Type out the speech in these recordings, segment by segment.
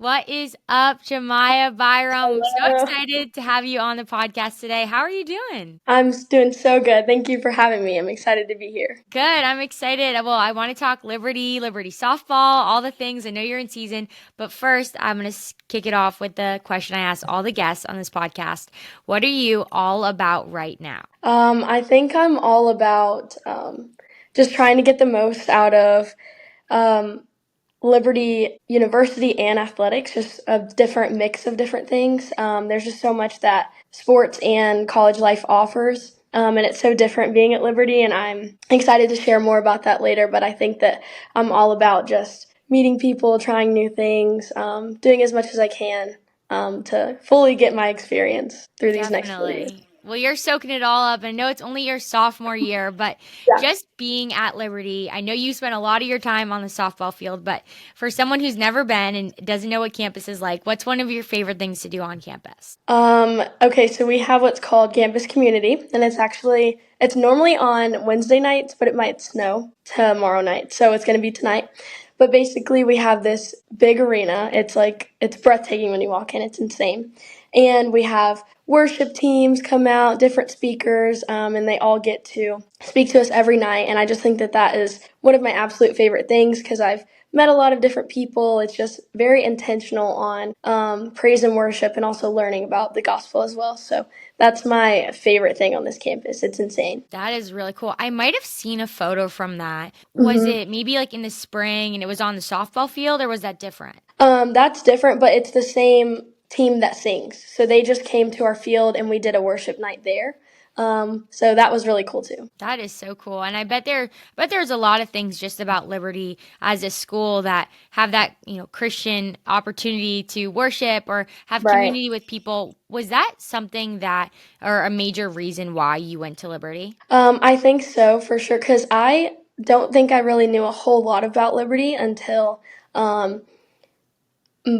What is up, JaMaya Byrum? I'm so Hello. excited to have you on the podcast today. How are you doing? Doing so good. Thank you for having me. I'm excited to be here. Good. I'm excited. Well, I want to talk Liberty softball, all the things. I know you're in season, but first, I'm going to kick it off with the question I ask all the guests on this podcast. What are you all about right now? I think I'm all about just trying to get the most out of um, Liberty University and athletics, just a different mix of different things. There's just so much that sports and college life offers. And it's so different being at Liberty, and I'm excited to share more about that later. But I think that I'm all about just meeting people, trying new things, doing as much as I can to fully get my experience through these next 4 years. Definitely. Well, you're soaking it all up. I know it's only your sophomore year, but Yeah. just being at Liberty, I know you spent a lot of your time on the softball field, but for someone who's never been and doesn't know what campus is like, what's one of your favorite things to do on campus? Okay, so we have what's called campus community, and it's normally on Wednesday nights, but it might snow tomorrow night, so it's going to be tonight. But basically, we have this big arena. It's breathtaking when you walk in. It's insane, and we have worship teams come out, different speakers, and they all get to speak to us every night. And I just think that that is one of my absolute favorite things because I've met a lot of different people. It's just very intentional on praise and worship and also learning about the gospel as well. So that's my favorite thing on this campus. It's insane. That is really cool. I might have seen a photo from that. Was hmm it maybe like in the spring and it was on the softball field, or was that different? That's different, but it's the same team that sings. So they just came to our field and we did a worship night there. So that was really cool too. That is so cool. And I bet there's a lot of things just about Liberty as a school that have that, Christian opportunity to worship or have Right. community with people. Was that something that or a major reason why you went to Liberty? I think so for sure because I don't think I really knew a whole lot about Liberty until um,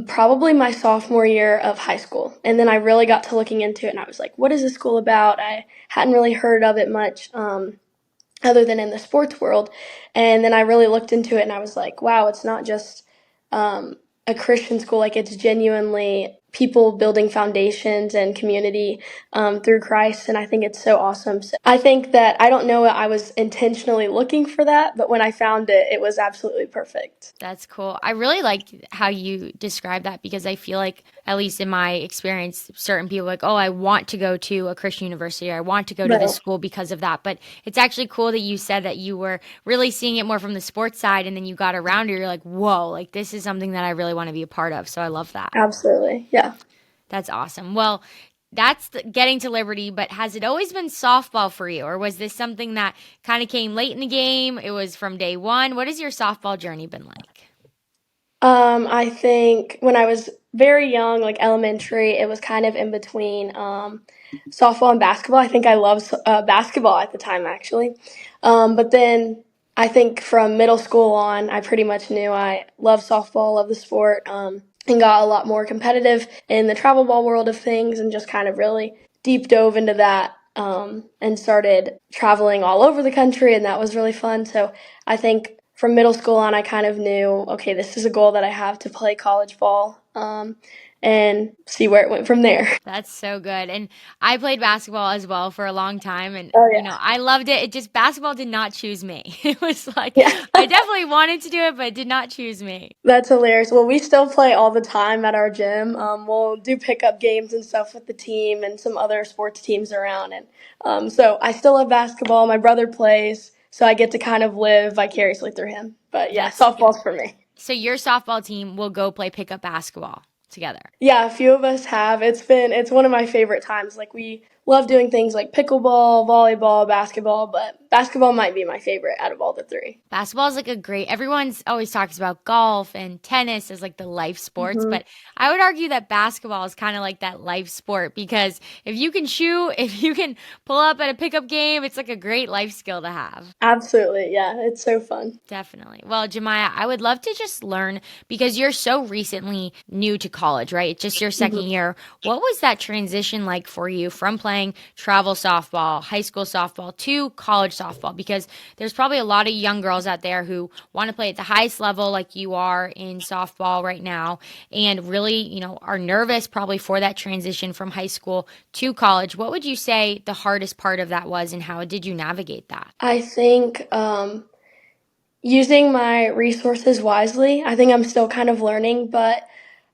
probably my sophomore year of high school. And then I really got to looking into it and I was like, what is this school about? I hadn't really heard of it much other than in the sports world. And then I really looked into it and I was like, wow, it's not just a Christian school. Like it's genuinely people building foundations and community through Christ. And I think it's so awesome. So I think that I don't know I was intentionally looking for that, but when I found it, it was absolutely perfect. That's cool. I really like how you describe that because I feel like, at least in my experience, certain people are like, oh, I want to go to a Christian university or I want to go to this Right. school because of that. But it's actually cool that you said that you were really seeing it more from the sports side and then you got around it. You're like, whoa, like this is something that I really want to be a part of. So I love that. Absolutely. Yeah. That's awesome. Well, that's getting to Liberty, but has it always been softball for you, or was this something that kind of came late in the game? It was from day one. What has your softball journey been like? I think when I was very young, like elementary, it was kind of in between softball and basketball. I think I loved basketball at the time, actually. But then I think from middle school on, I pretty much knew I loved softball, loved the sport, and got a lot more competitive in the travel ball world of things and just kind of really deep dove into that and started traveling all over the country, and that was really fun. So I think from middle school on, I kind of knew, okay, this is a goal that I have to play college ball and see where it went from there. That's so good. And I played basketball as well for a long time. And, Oh, yeah. I loved it. It just, basketball did not choose me. It was like, Yeah. I definitely wanted to do it, but it did not choose me. That's hilarious. Well, we still play all the time at our gym. We'll do pickup games and stuff with the team and some other sports teams around. And so I still love basketball. My brother plays, so I get to kind of live vicariously through him. But yeah, That's good. softball's for me. So your softball team will go play pickup basketball together. Yeah, a few of us have. It's one of my favorite times. Like we love doing things like pickleball, volleyball, basketball, but basketball might be my favorite out of all the three. Basketball is like a great, everyone's always talks about golf and tennis as like the life sports, hmm but I would argue that basketball is kind of like that life sport because if you can shoot, if you can pull up at a pickup game, it's like a great life skill to have. Absolutely, yeah, it's so fun. Definitely. Well, Jemiah, I would love to just learn because you're so recently new to college, right? It's just your second hmm year. What was that transition like for you from playing playing travel softball, high school softball to college softball? Because there's probably a lot of young girls out there who want to play at the highest level like you are in softball right now and really, are nervous probably for that transition from high school to college. What would you say the hardest part of that was and how did you navigate that? I think using my resources wisely. I think I'm still kind of learning, but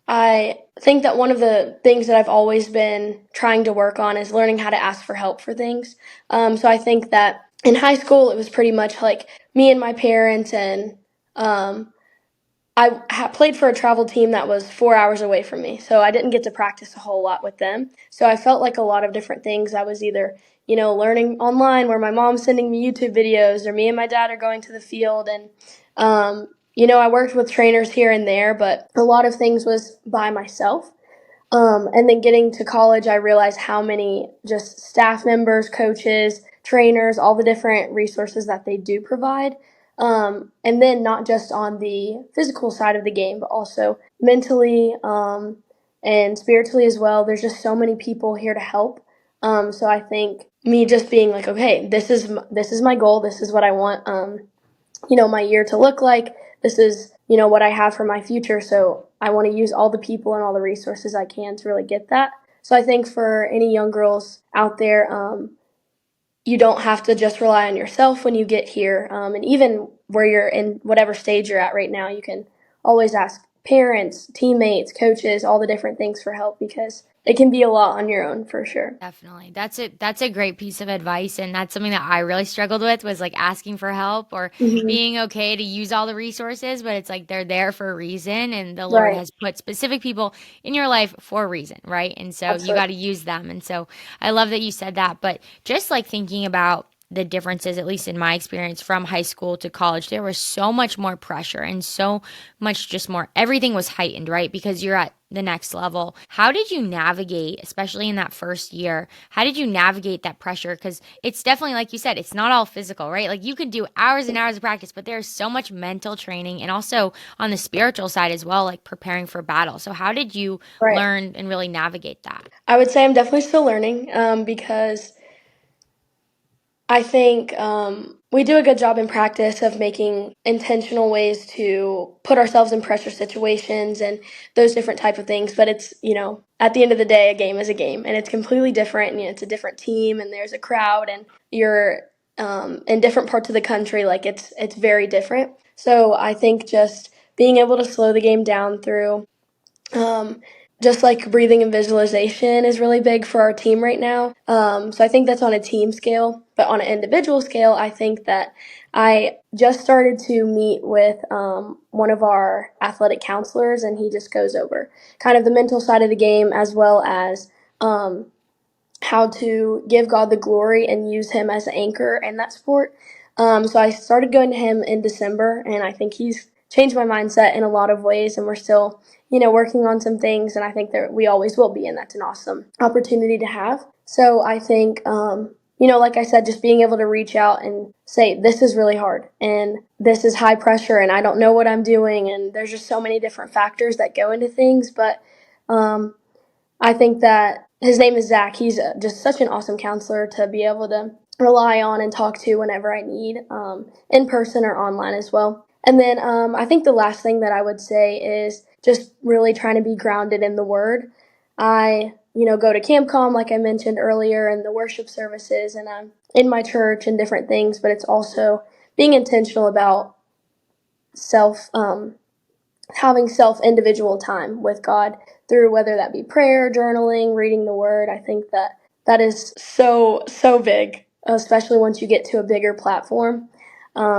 I think that one of the things that I've always been trying to work on is learning how to ask for help for things. So I think that in high school, it was pretty much like me and my parents, and um, played for a travel team that was 4 hours away from me, so I didn't get to practice a whole lot with them. So I felt like a lot of different things I was either, learning online where my mom's sending me YouTube videos, or me and my dad are going to the field. And, I worked with trainers here and there, but a lot of things was by myself. And then getting to college, I realized how many just staff members, coaches, trainers, all the different resources that they do provide. And then not just on the physical side of the game, but also mentally and spiritually as well. There's just so many people here to help. So I think me just being like, okay, this is my goal. This is what I want. My year to look like. This is, what I have for my future. So I want to use all the people and all the resources I can to really get that. So I think for any young girls out there, you don't have to just rely on yourself when you get here. And even where you're in whatever stage you're at right now, you can always ask parents, teammates, coaches, all the different things for help, because it can be a lot on your own for sure. Definitely. That's a great piece of advice and that's something that I really struggled with was like asking for help or Mm-hmm. being okay to use all the resources, but it's like they're there for a reason and the Lord Right. has put specific people in your life for a reason, right? And so you got Absolutely. to use them. And so I love that you said that, but just like thinking about the differences, at least in my experience from high school to college, there was so much more pressure and so much just more, everything was heightened, right? Because you're at the next level. How did you navigate, especially in that first year? How did you navigate that pressure? Because it's definitely, like you said, it's not all physical, right? Like you could do hours and hours of practice, but there's so much mental training and also on the spiritual side as well, like preparing for battle. So, how did you Right. learn and really navigate that? I would say I'm definitely still learning because I think we do a good job in practice of making intentional ways to put ourselves in pressure situations and those different type of things. But it's, at the end of the day, a game is a game, and it's completely different. And, it's a different team, and there's a crowd, and you're in different parts of the country. Like it's very different. So I think just being able to slow the game down through um, just like breathing and visualization is really big for our team right now. So I think that's on a team scale, but on an individual scale, I think that I just started to meet with one of our athletic counselors, and he just goes over kind of the mental side of the game as well as um, how to give God the glory and use Him as an anchor in that sport. So I started going to him in December, and I think he's changed my mindset in a lot of ways. And we're still, working on some things, and I think that we always will be, and that's an awesome opportunity to have. So I think, like I said, just being able to reach out and say, this is really hard, and this is high pressure, and I don't know what I'm doing, and there's just so many different factors that go into things, but um, I think that his name is Zach. He's just such an awesome counselor to be able to rely on and talk to whenever I need, in person or online as well. And then I think the last thing that I would say is just really trying to be grounded in the Word. I, go to CampCom like I mentioned earlier, and the worship services, and I'm in my church and different things. But it's also being intentional about self having self individual time with God through whether that be prayer, journaling, reading the word. I think that that is so big, especially once you get to a bigger platform,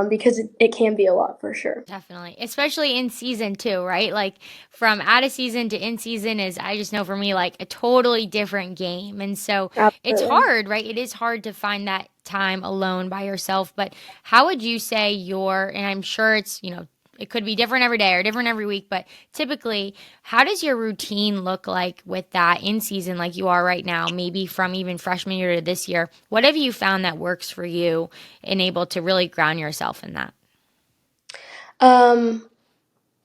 because it can be a lot for sure. Definitely. Especially in season too, right? Like from out of season to in season is, I just know for me, like a totally different game. And so it's Absolutely. hard, right? It is hard to find that time alone by yourself. But how would you say and I'm sure it's, it could be different every day or different every week, but typically, how does your routine look like with that in season like you are right now, maybe from even freshman year to this year? What have you found that works for you and able to really ground yourself in that? Um,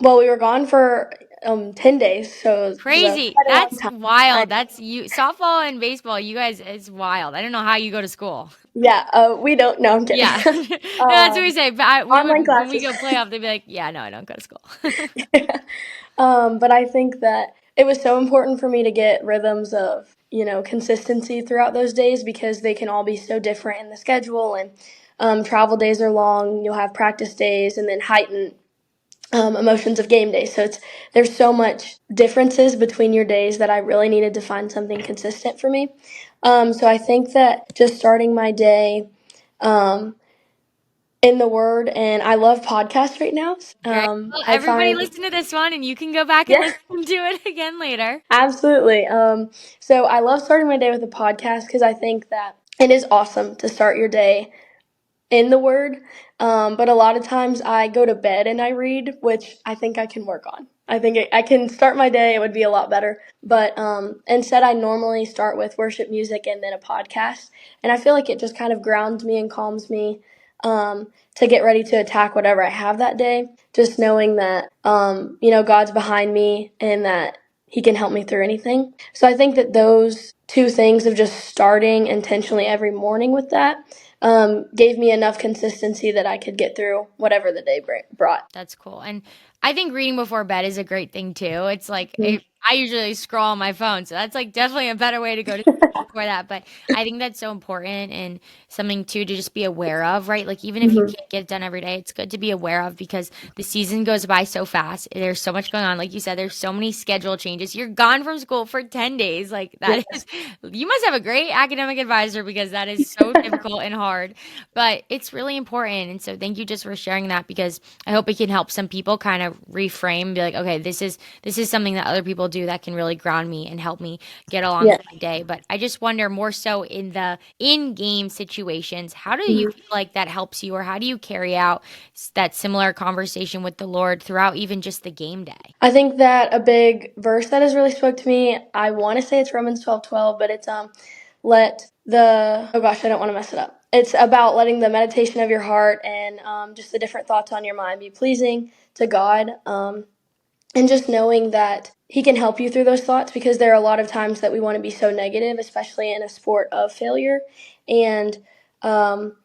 well, we were gone for 10 days, so it was Crazy. quite a long That's time. I wild. That's you. Softball and baseball, you guys, it's wild. I don't know how you go to school. Yeah, we don't. No, I'm kidding. Yeah. No, that's what we say. But we Online would, when we classes. go playoff, they'd be like, yeah, no, I don't go to school. But I think that it was so important for me to get rhythms of, consistency throughout those days because they can all be so different in the schedule and travel days are long. You'll have practice days and then heightened emotions of game day. So there's so much differences between your days that I really needed to find something consistent for me. So I think that just starting my day um, in the Word, and I love podcasts right now. Great. Well, I everybody find, listen to this one and you can go back and yeah, listen to it again later. absolutely. So I love starting my day with a podcast because I think that it is awesome to start your day in the Word. But a lot of times I go to bed and I read, which I think I can work on. I think I can start my day. It would be a lot better. But instead, I normally start with worship music and then a podcast. And I feel like it just kind of grounds me and calms me to get ready to attack whatever I have that day. Just knowing that, God's behind me and that He can help me through anything. So I think that those two things of just starting intentionally every morning with that gave me enough consistency that I could get through whatever the day brought. That's cool. And I think reading before bed is a great thing too. It's like Mhm. I usually scroll on my phone, so that's like definitely a better way to go to sleep before that. But I think that's so important and something too to just be aware of, right? Like even if you Mhm. can't get it done every day, it's good to be aware of because the season goes by so fast. There's so much going on. Like you said, there's so many schedule changes. You're gone from school for 10 days. Like Yeah. that is, you must have a great academic advisor because that is so difficult and hard. But it's really important. And so thank you just for sharing that because I hope it can help some people kind of reframe, be like, okay, this is something that other people do that can really ground me and help me get along Yeah. with my day. But I just wonder more so in the in-game situations, how do you Mhm. feel like that helps you, or how do you carry out that similar conversation with the Lord throughout even just the game day? I think that a big verse that has really spoke to me, I want to say it's Romans 12:12, but it's let the oh gosh, I don't want to mess it up. It's about letting the meditation of your heart and just the different thoughts on your mind be pleasing to God. And just knowing that He can help you through those thoughts because there are a lot of times that we want to be so negative, especially in a sport of failure. And um,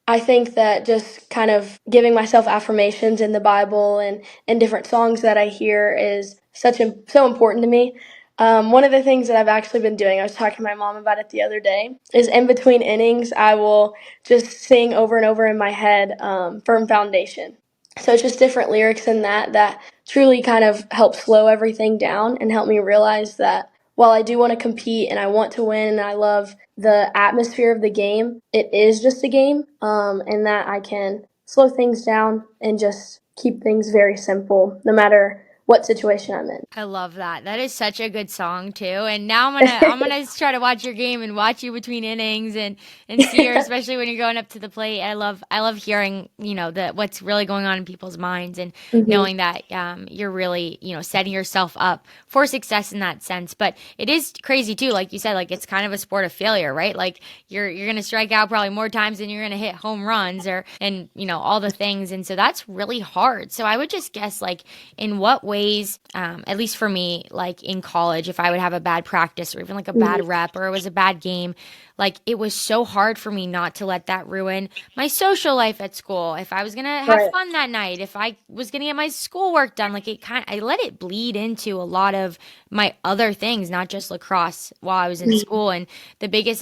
I think that just kind of giving myself affirmations in the Bible and different songs that I hear is so important to me. One of the things that I've actually been doing, I was talking to my mom about it the other day, is in between innings, I will just sing over and over in my head, Firm Foundation. So it's just different lyrics in that truly kind of help slow everything down and help me realize that while I do want to compete and I want to win and I love the atmosphere of the game, it is just a game, and that I can slow things down and just keep things very simple no matter what situation I'm I love that. That is such a good song too. And now I'm gonna try to watch your game and watch you between innings and see her, in. especially when you're going up to the plate. I love hearing the what's really going on in people's minds and Hmm. knowing that you're really setting yourself up for success in that sense. But it is crazy too, like you said, like it's kind of a sport of failure, right? Like you're gonna strike out probably more times than you're gonna hit home runs or and all the things, and so that's really hard. So I would just guess like in what ways, at least for me, like in college, if I would have a bad practice or even like a Hmm. bad rep or it was a bad game, like it was so hard for me not to let that ruin my social life at school. If I was gonna have Right. fun that night, if I was gonna get my schoolwork done, like I let it bleed into a lot of my other things, not just lacrosse while I was in Mhm. school. And the best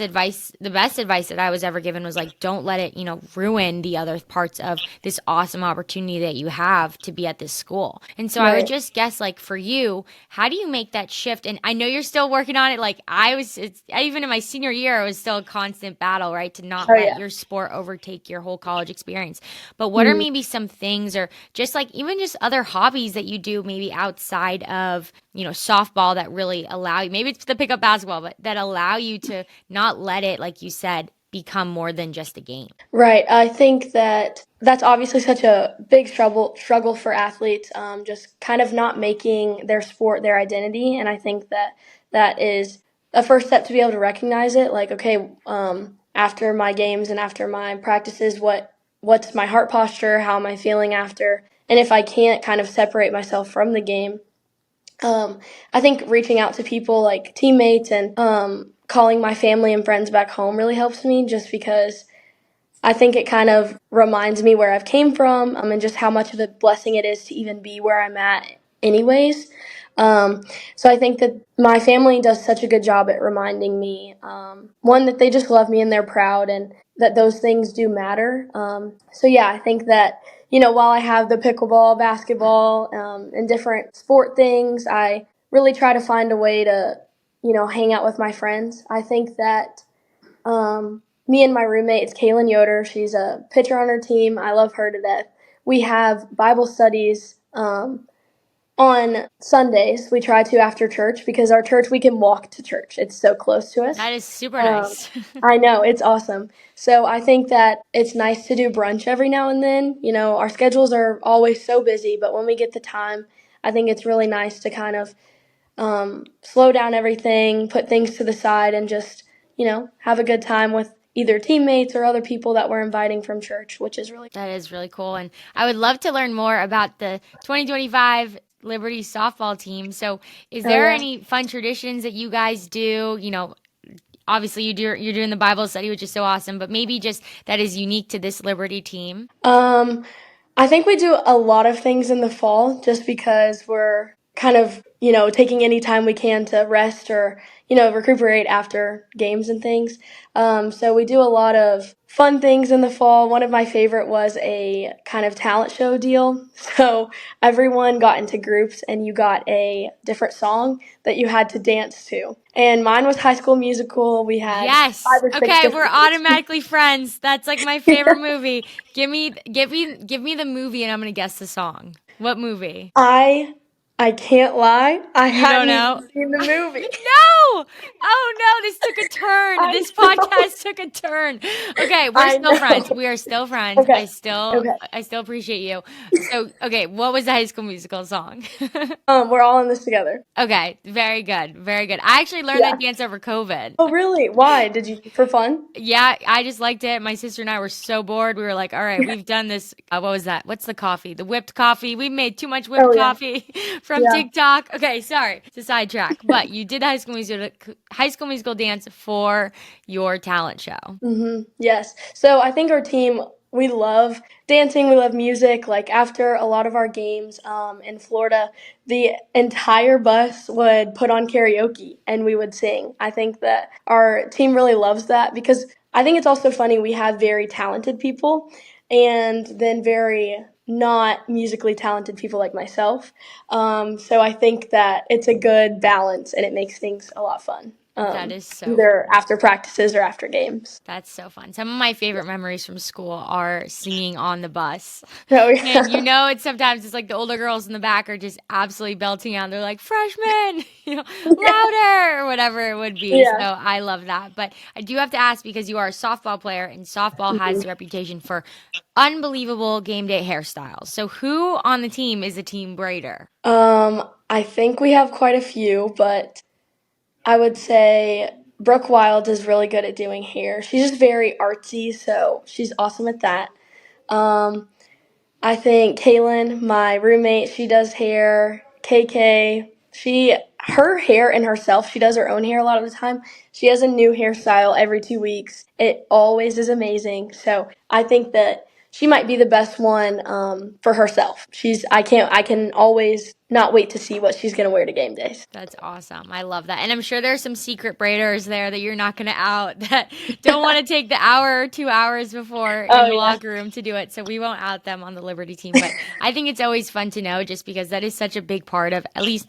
advice that I was ever given was like, don't let it, ruin the other parts of this awesome opportunity that you have to be at this school. And so I would Right. just guess, like, for you, how do you make that shift? And I know you're still working on it. Like, even in my senior year, it was still a constant battle, right? To not Oh let yeah. your sport overtake your whole college experience. But what are Mhm. maybe some things or just like even just other hobbies that you do maybe outside of, softball that really allow you, maybe it's the pickup basketball, but that allow you to not let it, like you said, become more than just a game? Right. I think that that's obviously such a big struggle for athletes, just kind of not making their sport their identity. And I think that that is a first step to be able to recognize it. Like, okay, after my games and after my practices, what's my heart posture? How am I feeling after? And if I can't kind of separate myself from the game, I think reaching out to people like teammates and calling my family and friends back home really helps me just because I think it kind of reminds me where I've came from, and just how much of a blessing it is to even be where I'm at anyways. So I think that my family does such a good job at reminding me, one, that they just love me and they're proud and that those things do matter. So yeah, I think that, while I have the pickleball, basketball, and different sport things, I really try to find a way to, hang out with my friends. I think that me and my roommate, it's Kaylin Yoder. She's a pitcher on her team. I love her to death. We have Bible studies on Sundays. We try to after church because our church, we can walk to church. It's so close to us. That is super Um, nice. I know, it's awesome. So I think that it's nice to do brunch every now and then. Our schedules are always so busy, but when we get the time, I think it's really nice to kind of slow down everything, put things to the side, and just, have a good time with either teammates or other people that we're inviting from church, which is really That is really cool. And I would love to learn more about the 2025 Liberty softball team. So, is Oh there yeah. any fun traditions that you guys do? Obviously you're doing the Bible study, which is so awesome, but maybe just that is unique to this Liberty team. Um, I think we do a lot of things in the fall just because we're kind of, taking any time we can to rest or, recuperate after games and things. So we do a lot of fun things in the fall. One of my favorite was a kind of talent show deal. So everyone got into groups and you got a different song that you had to dance to. And mine was High School Musical. We had Yes. five or six Okay, we're different automatically friends. That's like my favorite movie. Give me the movie and I'm going to guess the song. What movie? I I can't lie. I You don't hadn't know? even seen the movie. No! Oh no, this took a turn. I This know. podcast took a turn. Okay, we're I still friends. know. We are still friends. Okay. I still Okay. I still appreciate you. So, okay, what was the High School Musical song? We're all in this together. Okay, very good. Very good. I actually learned Yeah. that dance over COVID. Oh, really? Why? Did you for fun? Yeah, I just liked it. My sister and I were so bored. We were like, all right, we've done this. What was that? What's the coffee? The whipped coffee. We made too much whipped Oh, yeah. coffee from Yeah. TikTok. Okay, sorry to sidetrack, but you did High School Musical dance for your talent show. Yes. So I think our team, we love dancing, we love music. Like after a lot of our games in Florida, the entire bus would put on karaoke and we would sing. I think that our team really loves that because I think it's also funny we have very talented people and then very not musically talented people like myself. So I think that it's a good balance and it makes things a lot fun. That is so Either fun. after practices or after games. That's so fun. Some of my favorite memories from school are singing on the bus. Oh And yeah, it's like the older girls in the back are just absolutely belting out. They're like, freshmen, louder, or whatever it would be. So yeah. I love that. But I do have to ask because you are a softball player and softball has the reputation for unbelievable game day hairstyles. So who on the team is a team braider? I think we have quite a few, but I would say Brooke Wild is really good at doing hair. She's just very artsy, so she's awesome at that. Um, I think Kaylin, my roommate, she does hair. KK, her hair and herself, she does her own hair a lot of the time. She has a new hairstyle every 2 weeks. It always is amazing. So I think that she might be the best one for herself. I can always not wait to see what she's gonna wear to game days. That's awesome. I love that. And I'm sure there's some secret braiders there that you're not going to out that don't want to take the hour or 2 hours before in Oh the yeah. locker room to do it. So we won't out them on the Liberty team. But I think it's always fun to know just because that is such a big part of at least,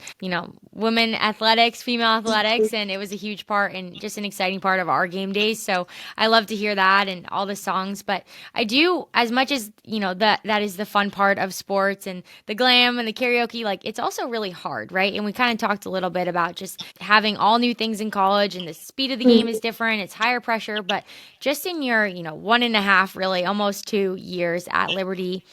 women athletics, female athletics. And it was a huge part and just an exciting part of our game days. So I love to hear that and all the songs. But I do, as much as, that is the fun part of sports and the glam and the karaoke, like it's also really hard, right? And we kind of talked a little bit about just having all new things in college and the speed of the game is different. It's higher pressure, but just in your, 1.5, really almost 2 years at Liberty,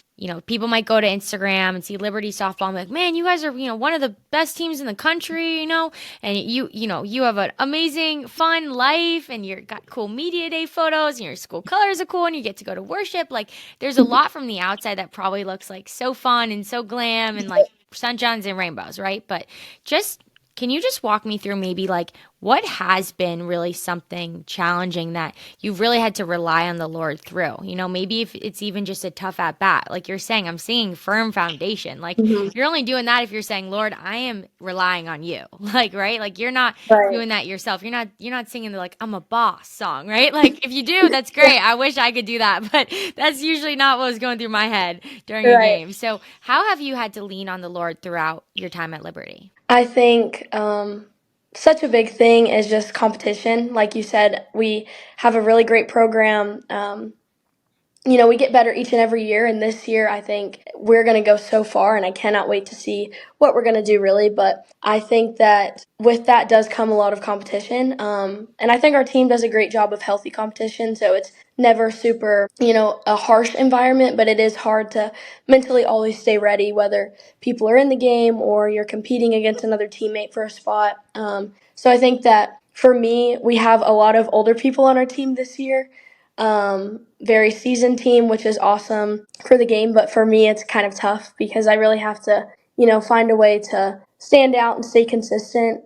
people might go to Instagram and see Liberty softball and be like, man, you guys are, one of the best teams in the country, and you have an amazing, fun life and you've got cool media day photos and your school colors are cool and you get to go to worship. Like there's a lot from the outside that probably looks like so fun and so glam and like sunshines and rainbows, right? But just can you just walk me through maybe like what has been really something challenging that you've really had to rely on the Lord through? Maybe if it's even just a tough at bat, like you're saying, I'm seeing firm foundation. Like Mhm. you're only doing that if you're saying, Lord, I am relying on you. Like, right? Like you're not Right. doing that yourself. You're not singing the like I'm a boss song, right? Like if you do, that's great. I wish I could do that, but that's usually not what was going through my head during a Right. game. So, how have you had to lean on the Lord throughout your time at Liberty? I think such a big thing is just competition. Like you said, we have a really great program. We get better each and every year. And this year, I think we're going to go so far, and I cannot wait to see what we're going to do, really. But I think that with that does come a lot of competition. And I think our team does a great job of healthy competition. So it's never super, a harsh environment, but it is hard to mentally always stay ready, whether people are in the game or you're competing against another teammate for a spot. So I think that for me, we have a lot of older people on our team this year, very seasoned team, which is awesome for the game. But for me, it's kind of tough because I really have to, find a way to stand out and stay consistent.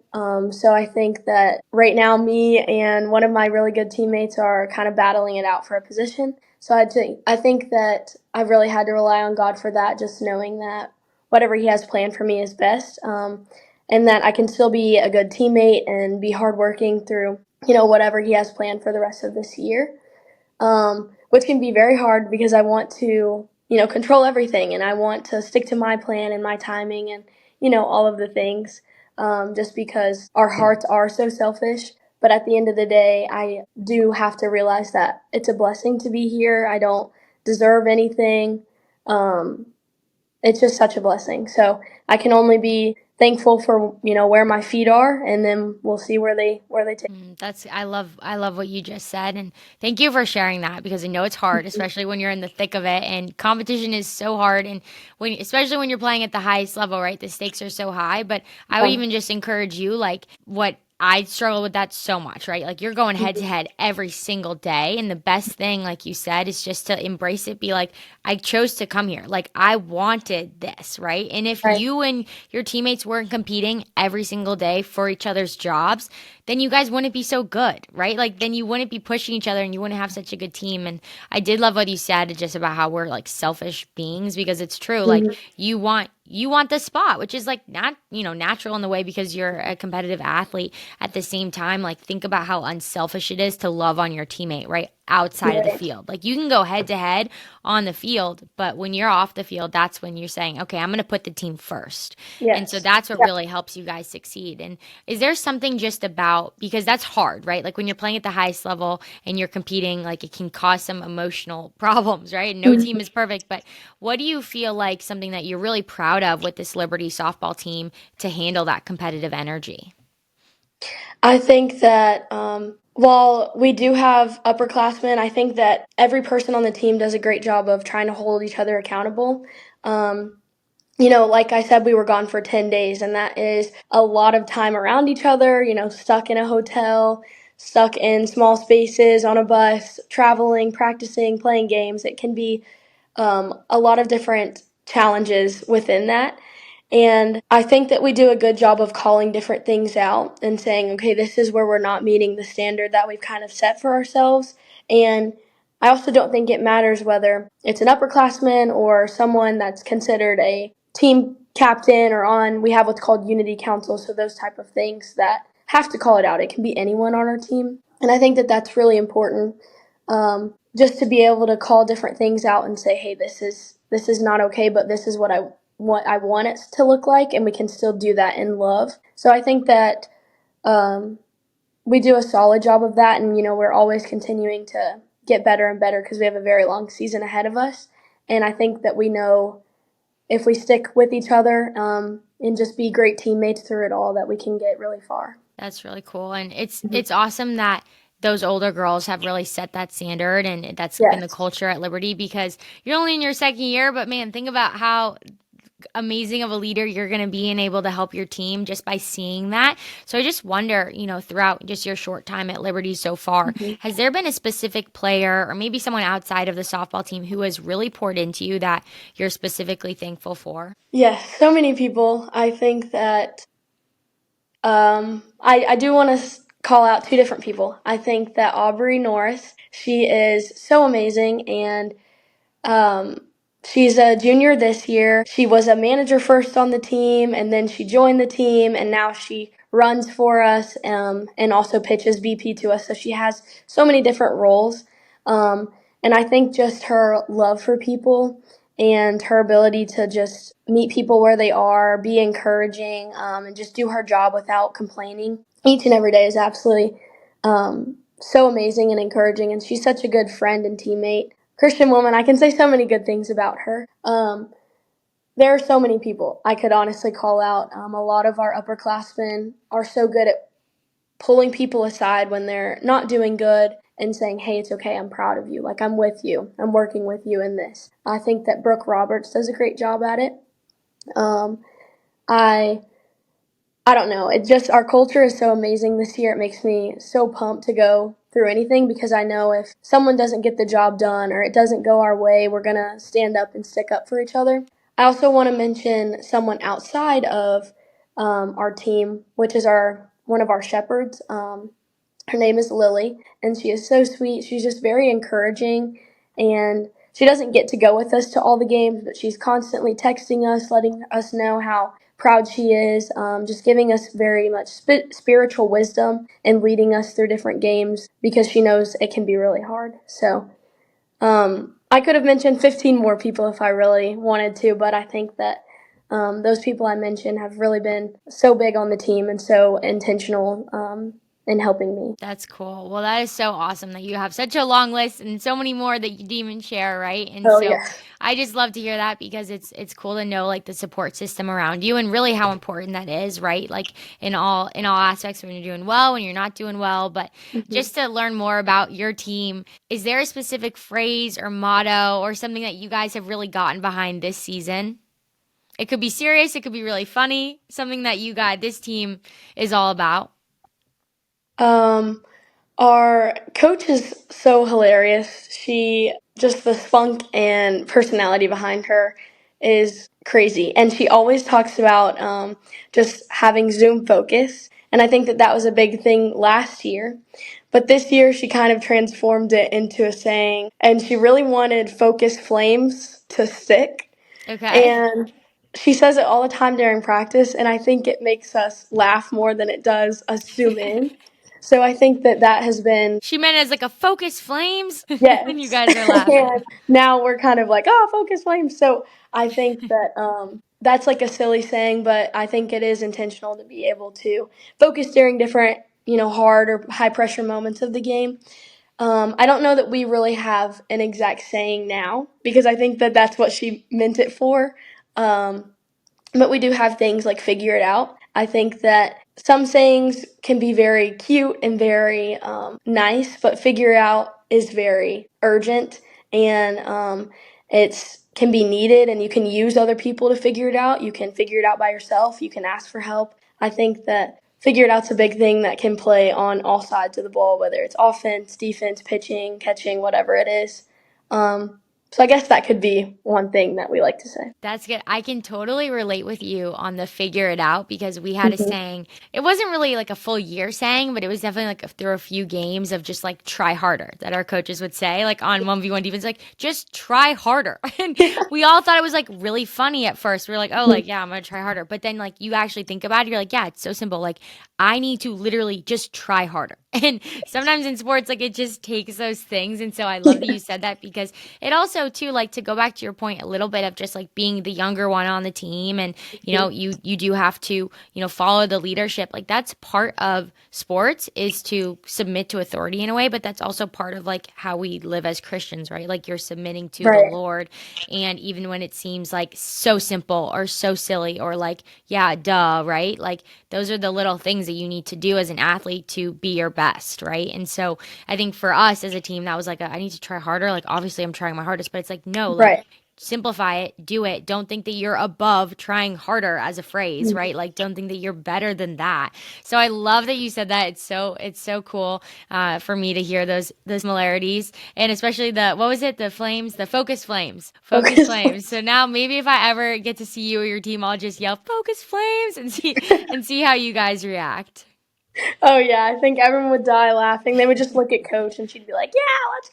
So I think that right now, me and one of my really good teammates are kind of battling it out for a position. So I think that I've really had to rely on God for that, just knowing that whatever He has planned for me is best, and that I can still be a good teammate and be hardworking through, whatever He has planned for the rest of this year, which can be very hard because I want to, control everything, and I want to stick to my plan and my timing and, all of the things, just because our hearts are so selfish. But at the end of the day, I do have to realize that it's a blessing to be here. I don't deserve anything. Um, it's just such a blessing. So I can only be thankful for, where my feet are, and then we'll see where they take. That's I love what you just said, and thank you for sharing that because I know it's hard, especially when you're in the thick of it, and competition is so hard, and especially when you're playing at the highest level, right? The stakes are so high. But I would even just encourage you, like what I struggle with that so much, right? Like you're going head to head every single day. And the best thing, like you said, is just to embrace it. Be like, I chose to come here. Like I wanted this, right? And if Right. you and your teammates weren't competing every single day for each other's jobs, then you guys wouldn't be so good, right? Like then you wouldn't be pushing each other and you wouldn't have such a good team. And I did love what you said just about how we're like selfish beings because it's true. Like Mhm. you want the spot, which is like not, natural in the way because you're a competitive athlete. At the same time, like think about how unselfish it is to love on your teammate, right? Outside of the Right. field. Like you can go head to head on the field, but when you're off the field, that's when you're saying, okay, I'm going to put the team first. And so Yes. that's what really helps you guys succeed. And is there something just about, because that's hard, right? Like when you're playing at the highest level and you're competing, like it can cause some emotional problems, right? No team Mhm. is perfect, but what do you feel like something that you're really proud of with this Liberty softball team to handle that competitive energy? I think that while we do have upperclassmen, I think that every person on the team does a great job of trying to hold each other accountable. Um, like I said, we were gone for 10 days, and that is a lot of time around each other, stuck in a hotel, stuck in small spaces, on a bus, traveling, practicing, playing games. It can be a lot of different challenges within that. And I think that we do a good job of calling different things out and saying, okay, this is where we're not meeting the standard that we've kind of set for ourselves. And I also don't think it matters whether it's an upperclassman or someone that's considered a team captain or on, we have what's called unity council. So those type of things that have to call it out. It can be anyone on our team. And I think that that's really important, just to be able to call different things out and say, hey, this is not okay, but this is what I want it to look like, and we can still do that in love. So I think that um, we do a solid job of that, and we're always continuing to get better and better because we have a very long season ahead of us. And I think that we know if we stick with each other, and just be great teammates through it all, that we can get really far. That's really cool. And it's Mhm. it's awesome that those older girls have really set that standard and that's been the Yes. culture at Liberty because you're only in your second year, but man, think about how amazing of a leader you're going to be and able to help your team just by seeing that. So I just wonder, throughout just your short time at Liberty so far, Mhm. has there been a specific player or maybe someone outside of the softball team who has really poured into you that you're specifically thankful for? Yes, so many people. I think that I do want to call out two different people. I think that Aubrey Norris, she is so amazing, and um, she's a junior this year. She was a manager first on the team, and then she joined the team, and now she runs for us and also pitches BP to us. So she has so many different roles. Um, and I think just her love for people and her ability to just meet people where they are, be encouraging, and just do her job without complaining each and every day is absolutely so amazing and encouraging. And she's such a good friend and teammate. Christian woman, I can say so many good things about her. There are so many people I could honestly call out. A lot of our upperclassmen are so good at pulling people aside when they're not doing good and saying, hey, it's okay, I'm proud of you. Like, I'm with you. I'm working with you in this. I think that Brooke Roberts does a great job at it. Um, I I don't know. It just our culture is so amazing this year. It makes me so pumped to go through anything because I know if someone doesn't get the job done or it doesn't go our way, we're going to stand up and stick up for each other. I also want to mention someone outside of our team, which is our one of our shepherds. Her name is Lily, and she is so sweet. She's just very encouraging, and she doesn't get to go with us to all the games, but she's constantly texting us, letting us know how proud she is, just giving us very much spiritual wisdom and leading us through different games because she knows it can be really hard. So I could have mentioned 15 more people if I really wanted to, but I think that those people I mentioned have really been so big on the team and so intentional in helping me. That's cool. Well, that is so awesome that you have such a long list and so many more that you didn't even share, right? And Oh, so yes. I just love to hear that because it's cool to know like the support system around you and really how important that is, right? Like in all aspects when you're doing well, when you're not doing well, but Mhm. just to learn more about your team, is there a specific phrase or motto or something that you guys have really gotten behind this season? It could be serious, it could be really funny, something that this team is all about. Um, our coach is so hilarious. She just the spunk and personality behind her is crazy, and she always talks about just having Zoom focus. And I think that that was a big thing last year, but this year she kind of transformed it into a saying, and she really wanted focus flames to stick. Okay. And she says it all the time during practice, and I think it makes us laugh more than it does us zoom in. So I think that that has been, She meant as like a focus flames, and you yes. guys are laughing. And now we're kind of like, oh, focus flames. So I think that that's like a silly saying, but I think it is intentional to be able to focus during different, hard or high pressure moments of the game. I don't know that we really have an exact saying now because I think that that's what she meant it for. Um, but we do have things like figure it out. I think that some sayings can be very cute and very nice, but figure it out is very urgent and it's can be needed and you can use other people to figure it out. You can figure it out by yourself. You can ask for help. I think that figure it out's a big thing that can play on all sides of the ball, whether it's offense, defense, pitching, catching, whatever it is. So I guess that could be one thing that we like to say. That's good. I can totally relate with you on the figure it out because we had a Mhm. saying. It wasn't really like a full year saying, but it was definitely like through a few games of just like try harder that our coaches would say, like on 1v1 defense, like just try harder. And we all thought it was like really funny at first. We were like, oh, like, yeah, I'm going to try harder. But then like you actually think about it, you're like, yeah, it's so simple. Like I need to literally just try harder. And sometimes in sports, like it just takes those things. And so I love that you said that because it also too, like to go back to your point a little bit of just like being the younger one on the team and you do have to, follow the leadership. Like that's part of sports is to submit to authority in a way, but that's also part of like how we live as Christians, right? Like you're submitting to the Right, Lord. And even when it seems like so simple or so silly or like, yeah, duh, right? Like those are the little things that you need to do as an athlete to be your best, right? And so I think for us as a team, that was like, I need to try harder. Like, obviously, I'm trying my hardest, but it's like, no, like, right, simplify it, do it. Don't think that you're above trying harder as a phrase, Mhm. right? Like don't think that you're better than that. So I love that you said that. It's so cool for me to hear those similarities, and especially the what was it? The flames, the focus Focus. flames. So now maybe if I ever get to see you or your team, I'll just yell focus flames and see how you guys react. Oh yeah, I think everyone would die laughing. They would just look at coach and she'd be like, "Yeah, let's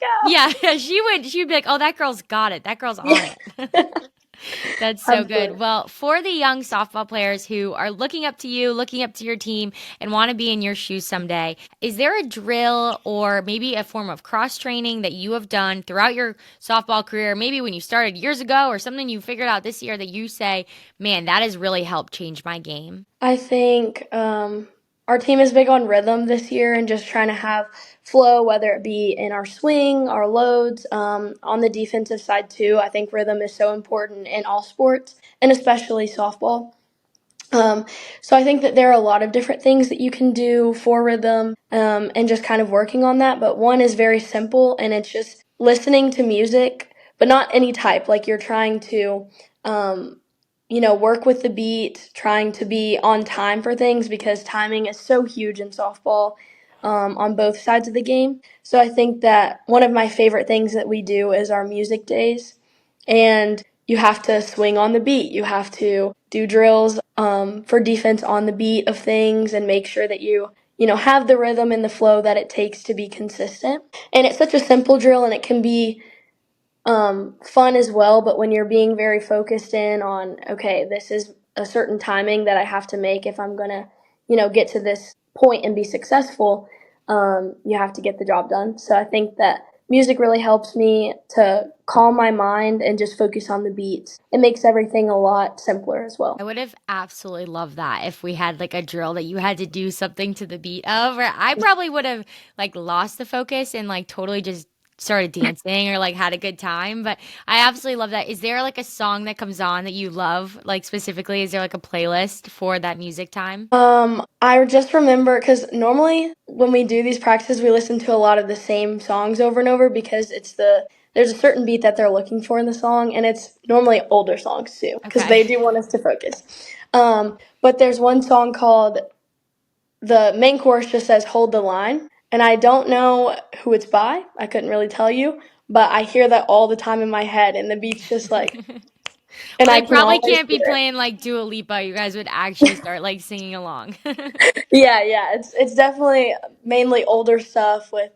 Yeah, go." she would be like, "Oh, that girl's got it. That girl's on Yeah. it." That's so good. Absolutely. Well, for the young softball players who are looking up to you, looking up to your team, and want to be in your shoes someday, is there a drill or maybe a form of cross training that you have done throughout your softball career, maybe when you started years ago, or something you figured out this year that you say, man, that has really helped change my game? I think our team is big on rhythm this year and just trying to have flow, whether it be in our swing, our loads, on the defensive side too. I think rhythm is so important in all sports and especially softball. Um, so I think that there are a lot of different things that you can do for rhythm and just kind of working on that. But one is very simple and it's just listening to music, but not any type. Like you're trying to, um, work with the beat, trying to be on time for things because timing is so huge in softball on both sides of the game. So I think that one of my favorite things that we do is our music days. And you have to swing on the beat. You have to do drills for defense on the beat of things and make sure that you have the rhythm and the flow that it takes to be consistent. And it's such a simple drill and it can be fun as well. But when you're being very focused in on, okay, this is a certain timing that I have to make if I'm going to, get to this point and be successful, you have to get the job done. So I think that music really helps me to calm my mind and just focus on the beats. It makes everything a lot simpler as I well. would have absolutely loved that if we had like a drill that you had to do something to the beat of, or I probably would have like lost the focus and like totally just started dancing or like had a good time. But I absolutely love that. Is there like a song that comes on that you love, like specifically? Is there like a playlist for that music time? I just remember because normally when we do these practices, we listen to a lot of the same songs over and over because there's a certain beat that they're looking for in the song, and it's normally older songs too because Okay. they do want us to focus. But there's one song called the main chorus just says "Hold the Line," and I don't know who it's by. I couldn't really tell you, but I hear that all the time in my head, and the beat's just like, and Well, I they can probably always can't be hear it. playing like Dua Lipa. You guys would actually start like singing along. Yeah, yeah. It's definitely mainly older stuff with,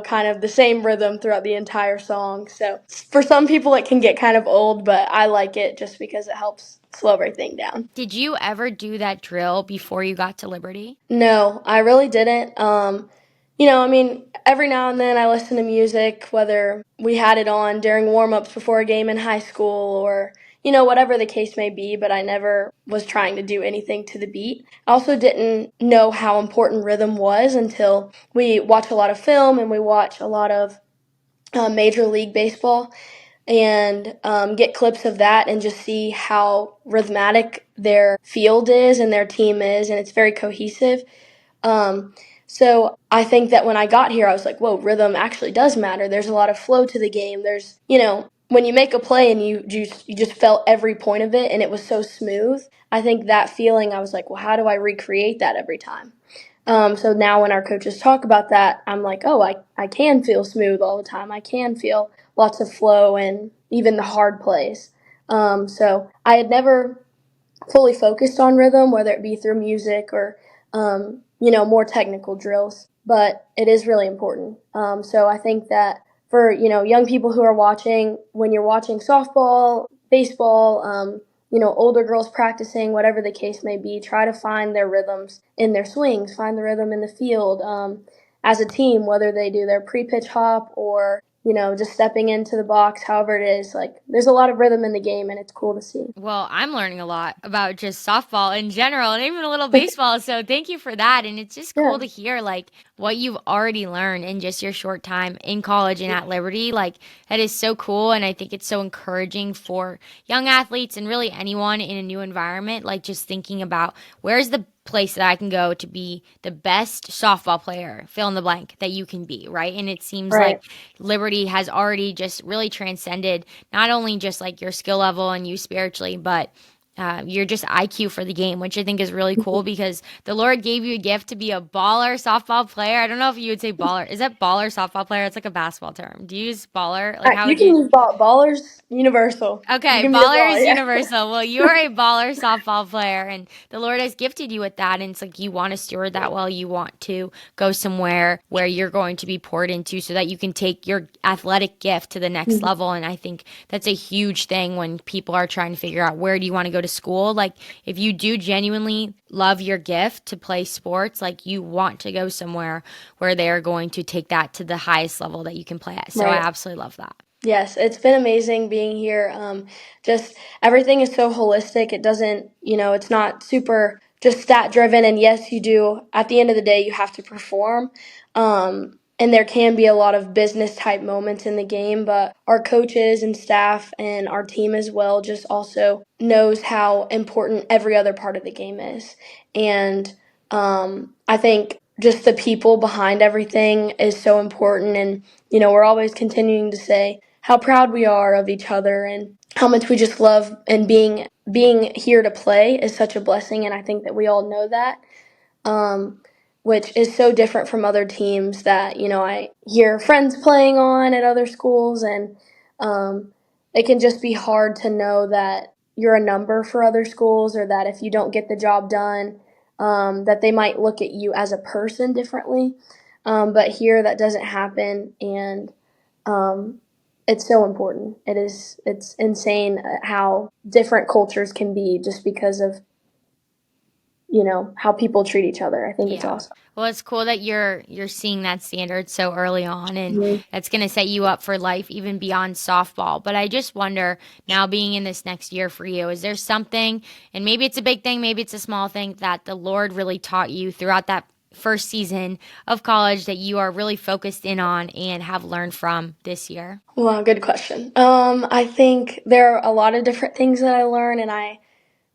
kind of the same rhythm throughout the entire song. So for some people it can get kind of old, but I like it just because it helps slow everything down. Did you ever do that drill before you got to Liberty? No, I really didn't. I mean, every now and then I listen to music, whether we had it on during warm ups before a game in high school or, whatever the case may be, but I never was trying to do anything to the beat. I also didn't know how important rhythm was until we watch a lot of film and we watch a lot of Major League Baseball and get clips of that and just see how rhythmic their field is and their team is, and it's very cohesive. Um, so I think that when I got here, I was like, whoa, rhythm actually does matter. There's a lot of flow to the game. There's, when you make a play and you just felt every point of it and it was so smooth. I think that feeling, I was like, well, how do I recreate that every time? So now when our coaches talk about that, I'm like, oh, I can feel smooth all the time. I can feel lots of flow and even the hard plays. So I had never fully focused on rhythm, whether it be through music or, more technical drills. But it is really important. So I think that for, young people who are watching, when you're watching softball, baseball, older girls practicing, whatever the case may be, try to find their rhythms in their swings, find the rhythm in the field as a team, whether they do their pre-pitch hop or, just stepping into the box, however it is. Like, there's a lot of rhythm in the game, and it's cool to see. Well, I'm learning a lot about just softball in general and even a little baseball. So thank you for that. And it's just cool Yeah. to hear like what you've already learned in just your short time in college and at Liberty. Like that is so cool. And I think it's so encouraging for young athletes and really anyone in a new environment. Like just thinking about where's the place that I can go to be the best softball player, fill in the blank, that you can be, right? And it seems like Right. Liberty has already just really transcended not only just like your skill level and you spiritually, but you're just IQ for the game, which I think is really cool because the Lord gave you a gift to be a baller softball player. I don't know if you would say baller. Is that baller softball player? It's like a basketball term. Do you use baller? Like, how You would can you? use ballers universal. You Okay, can be a baller baller, is yeah. universal. Well, you're a baller softball player, and the Lord has gifted you with that. And it's like you want to steward that well. You want to go somewhere where you're going to be poured into so that you can take your athletic gift to the next Mhm. level. And I think that's a huge thing when people are trying to figure out where do you want to go to school. Like, if you do genuinely love your gift to play sports, like you want to go somewhere where they're going to take that to the highest level that you can play at. So I Right. absolutely love that. Yes, it's been amazing being here. Just everything is so holistic. It doesn't, it's not super just stat driven. And yes, you do. At the end of the day, you have to perform. And there can be a lot of business type moments in the game, but our coaches and staff and our team as well just also knows how important every other part of the game is. And I think just the people behind everything is so important. And we're always continuing to say how proud we are of each other and how much we just love, and being here to play is such a blessing, and I think that we all know that. um, which is so different from other teams that I hear friends playing on at other schools, and um, it can just be hard to know that you're a number for other schools, or that if you don't get the job done, that they might look at you as a person differently. But here that doesn't happen, and um, it's so important. It's insane how different cultures can be just because of how people treat each other. I think it's Yeah. awesome. Well, it's cool that you're seeing that standard so early on, and Mhm. that's going to set you up for life even beyond softball. But I just wonder now, being in this next year for you, is there something, and maybe it's a big thing, maybe it's a small thing, that the Lord really taught you throughout that first season of college that you are really focused in on and have learned from this year? Well, good question. I think there are a lot of different things that I learn, and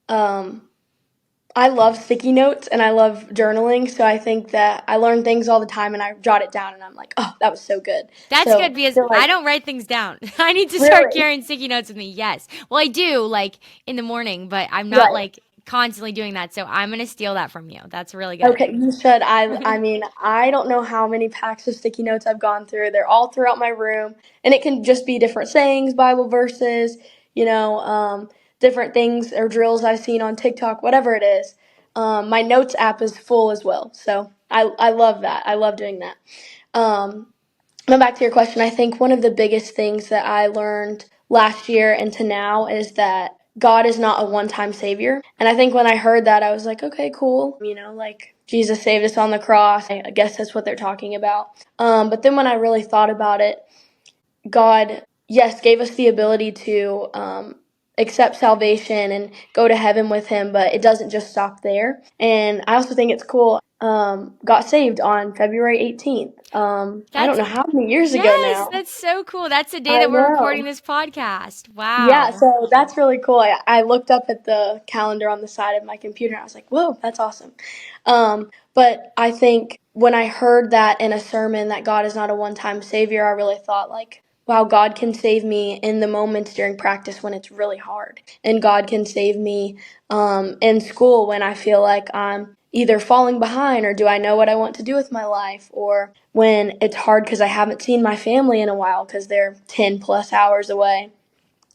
um, I love sticky notes and I love journaling. So I think that I learn things all the time, and I jot it down, and I'm like, oh, that was so good. That's So good I because feel I like don't write things down. I need to start really, carrying sticky notes with me. Yes. Well, I do like in the morning, but I'm not right. like constantly doing that. So I'm going to steal that from you. That's really good. Okay, you should. I mean, I don't know how many packs of sticky notes I've gone through. They're all throughout my room, and it can just be different sayings, Bible verses, you know, um, different things or drills I've seen on TikTok, whatever it is. My notes app is full as well, so I love that. I love doing that. Um, Going back to your question, I think one of the biggest things that I learned last year and to now is that God is not a one time savior. And I think when I heard that, I was like, okay, cool. Like Jesus saved us on the cross. I guess that's what they're talking about. But then when I really thought about it, God, yes, gave us the ability to accept salvation and go to heaven with Him, but it doesn't just stop there. And I also think it's cool. Got saved on February 18th. I don't That's know how many years ago yes, now. that's so cool. That's the day I that we're recording know. this podcast. Yeah, Wow. so that's really cool. I looked up at the calendar on the side of my computer, and I was like, whoa, that's awesome. But I think when I heard that in a sermon that God is not a one time savior, I really thought, like, wow, God can save me in the moments during practice when it's really hard. And God can save me in school when I feel like I'm either falling behind, or do I know what I want to do with my life, or when it's hard because I haven't seen my family in a while because they're 10 plus hours away.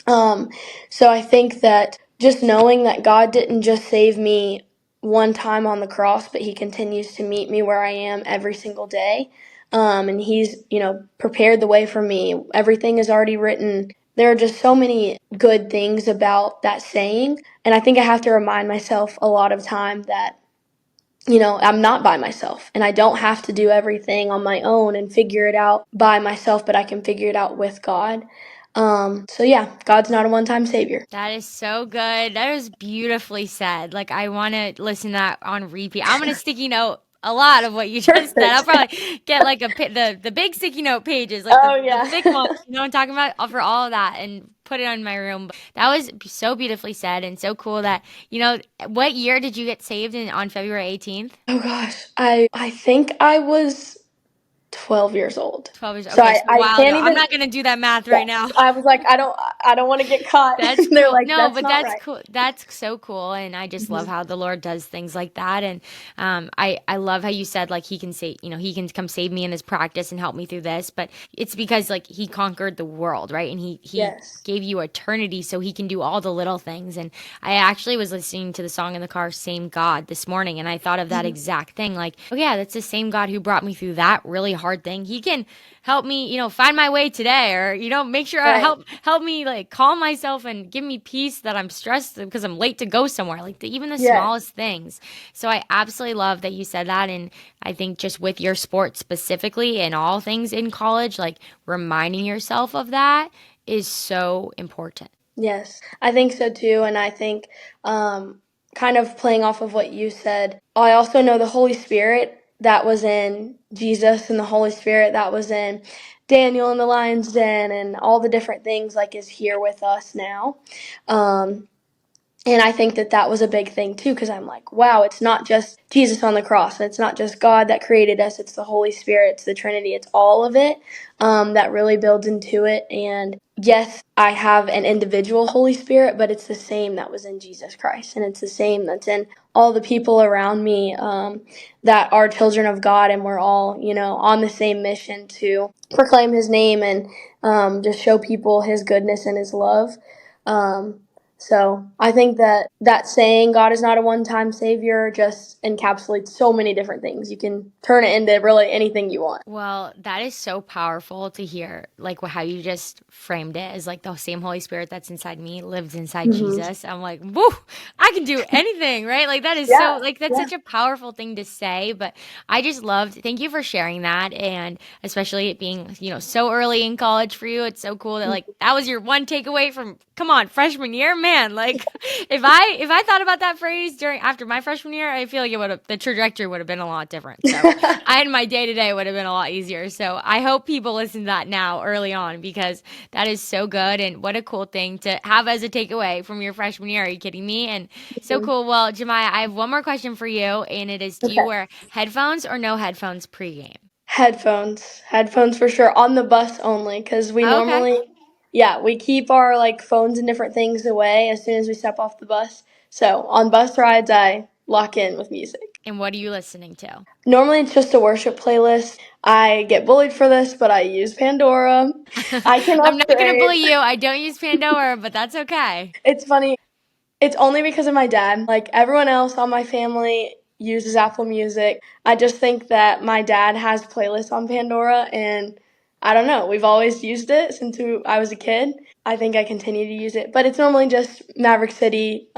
Um, so I think that just knowing that God didn't just save me one time on the cross, but He continues to meet me where I am every single day. And He's, prepared the way for me. Everything is already written. There are just so many good things about that saying. And I think I have to remind myself a lot of time that I'm not by myself, and I don't have to do everything on my own and figure it out by myself, but I can figure it out with God. So yeah, God's not a one-time savior. That is so good. That is beautifully said. Like I want to listen to that on repeat. I'm gonna sticky note a lot of what you just said. I'll Perfect. probably get like the big sticky note pages, like Oh the yeah. thick ones, you know what I'm talking about, for all of that and put it on my room. But that was so beautifully said and so cool that, what year did you get saved on February 18th? Oh gosh. I think I was 12 years old. 12 years. So Okay, so a I while ago. can't I'm even. not gonna do that math Yeah. right now. I was like, I don't want to get caught. That's They're cool. like, No, that's but not that's right. cool. That's so cool, and I just love Mhm. how the Lord does things like that. And I love how you said like He can say, He can come save me in this practice and help me through this. But it's because like He conquered the world, right? And He Yes. gave you eternity, so He can do all the little things. And I actually was listening to the song in the car, "Same God," this morning, and I thought of that Mhm. exact thing. Like, oh yeah, that's the same God who brought me through that really hard thing. He can help me, find my way today, or make sure I Right. help me like calm myself and give me peace that I'm stressed because I'm late to go somewhere, like even the Yes. smallest things. So I absolutely love that you said that. And I think just with your sport specifically and all things in college, like reminding yourself of that is so important. Yes, I think so too. And I think, kind of playing off of what you said, I also know the Holy Spirit that was in Jesus and the Holy Spirit that was in Daniel in the lion's den and all the different things like is here with us now. Um, and I think that that was a big thing too, because I'm like, wow, it's not just Jesus on the cross. It's not just God that created us. It's the Holy Spirit. It's the Trinity. It's all of it that really builds into it. And yes, I have an individual Holy Spirit, but it's the same that was in Jesus Christ. And it's the same that's in all the people around me that are children of God. And we're all, on the same mission to proclaim his name and just show people his goodness and his love. Um, so I think that that saying, God is not a one-time savior, just encapsulates so many different things. You can turn it into really anything you want. Well, that is so powerful to hear, like how you just framed it as like the same Holy Spirit that's inside me lives inside Hmm. Jesus. I'm like, woo, I can do anything, right? Like that is so, Yeah, like that's yeah. such a powerful thing to say. But I just loved, thank you for sharing that, and especially it being, so early in college for you. It's so cool that like that was your one takeaway from, come on, freshman year, man. Like if I thought about that phrase during after my freshman year, I feel like the trajectory would have been a lot different. So. I had my day to day would have been a lot easier. So I hope people listen to that now early on because that is so good. And what a cool thing to have as a takeaway from your freshman year. Are you kidding me? And so Mhm. cool. Well, Jemiah, I have one more question for you. And it is, do you Okay. wear headphones or no headphones pregame? Headphones for sure. On the bus only, because we Okay. normally, yeah, we keep our like phones and different things away as soon as we step off the bus. So on bus rides, I lock in with music. And what are you listening to? Normally it's just a worship playlist. I get bullied for this, but I use Pandora. I can I'm not going to upgrade. bully you. I don't use Pandora, but that's okay. It's funny. It's only because of my dad. Like everyone else on my family uses Apple Music. I just think that my dad has playlists on Pandora, and I don't know. We've always used it since I was a kid. I think I continue to use it, but it's normally just Maverick City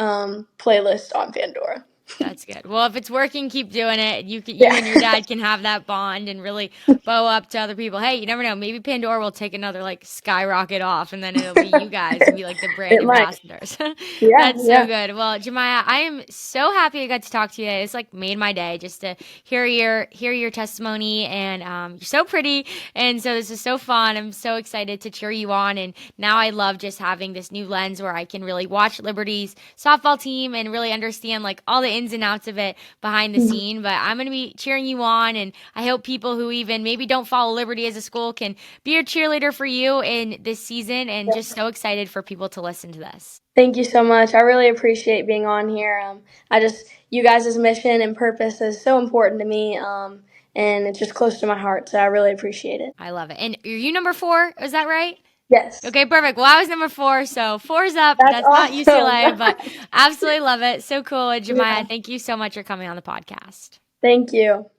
playlist on Pandora. That's good. Well, if it's working, keep doing it. You Yeah. and your dad can have that bond and really bow up to other people. Hey, you never know. Maybe Pandora will take another like skyrocket off, and then it'll be you guys and be like the brand It might. ambassadors. Yeah, That's so yeah. good. Well, Jemiah, I am so happy I got to talk to you today. It's like made my day just to hear your testimony, and you're so pretty, and so this is so fun. I'm so excited to cheer you on, and now I love just having this new lens where I can really watch Liberty's softball team and really understand like all the ins and outs of it behind the Mhm. scene. But I'm going to be cheering you on, and I hope people who even maybe don't follow Liberty as a school can be a cheerleader for you in this season. And just so excited for people to listen to this. Thank you so much. I really appreciate being on here. You guys' mission and purpose is so important to me, and it's just close to my heart. So I really appreciate it. I love it. And are you number 4? Is that right? Yes, Okay, perfect. Well, I was number 4, so 4's up. that's That's not awesome. UCLA, but absolutely love it. So cool. And Yeah, Jemiah, thank you so much for coming on the podcast. thank you.